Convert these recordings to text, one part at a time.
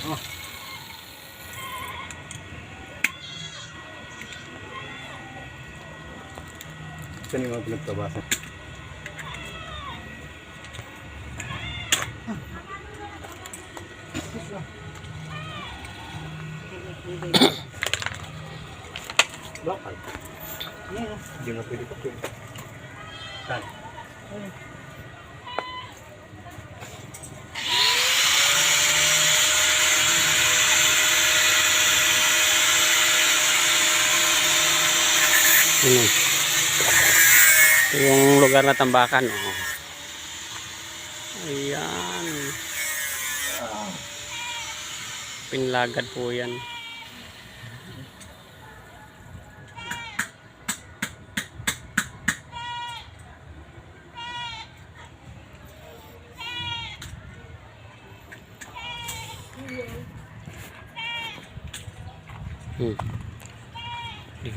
Oh. Saan yung mga pinagtabasan? Bakal? Hindi na pwede pa. Saan? Ito yung lugar na tambakan. Oh. Ayan. Pinlagad po yan.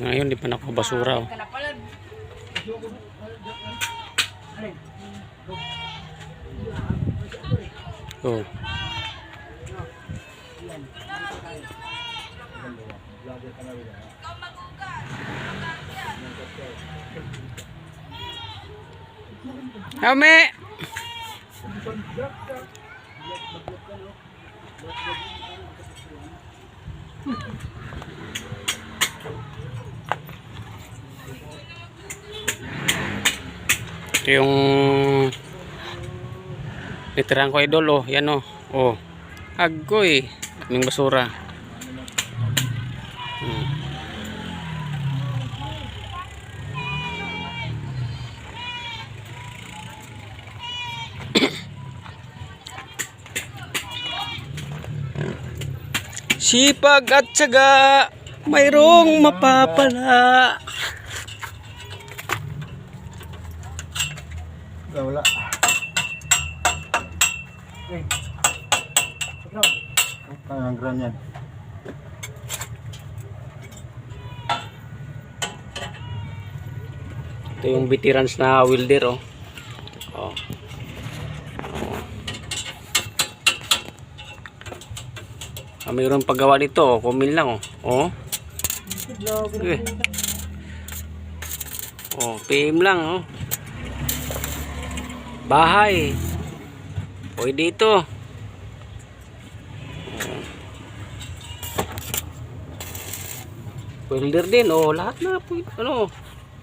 Ngayon di pa nakabasura. Oh. Oh. Hame. Ito yung literan ko, idol. Oh, yan oh. Oh. Agoy. Kaming basura. Sipag at tiyaga, mayroong mapapala. Wala. Ang gran yan. Ito yung veterans na welder. Oh. Oh. Mayroon paggawa dito. Oh. Kumil lang. Oh. Okay. Oh, PM lang. Oh. Bahay. Pwede ito. Welder din. Oh, lahat na po ano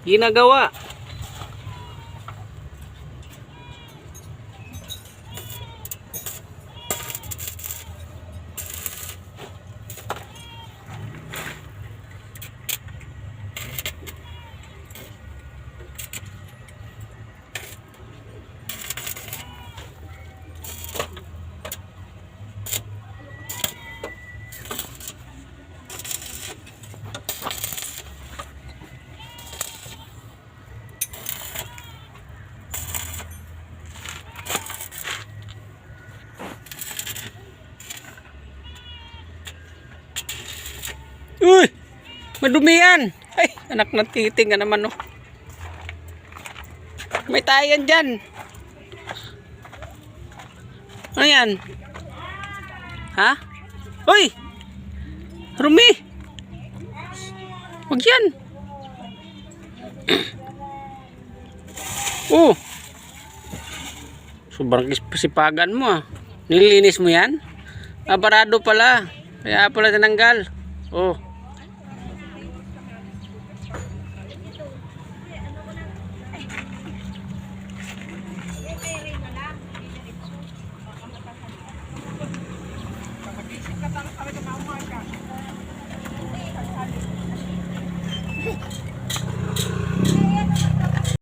ginagawa. Uy! Madumi yan! Ay! Anak ng titing ka naman, oh. May tayan dyan. Ano yan? Ha? Uy! Rumi! Huwag yan! Oh! Sobrang sipagan mo, ah. Nililinis mo yan? Barado pala. Kaya pala tinanggal. Oh.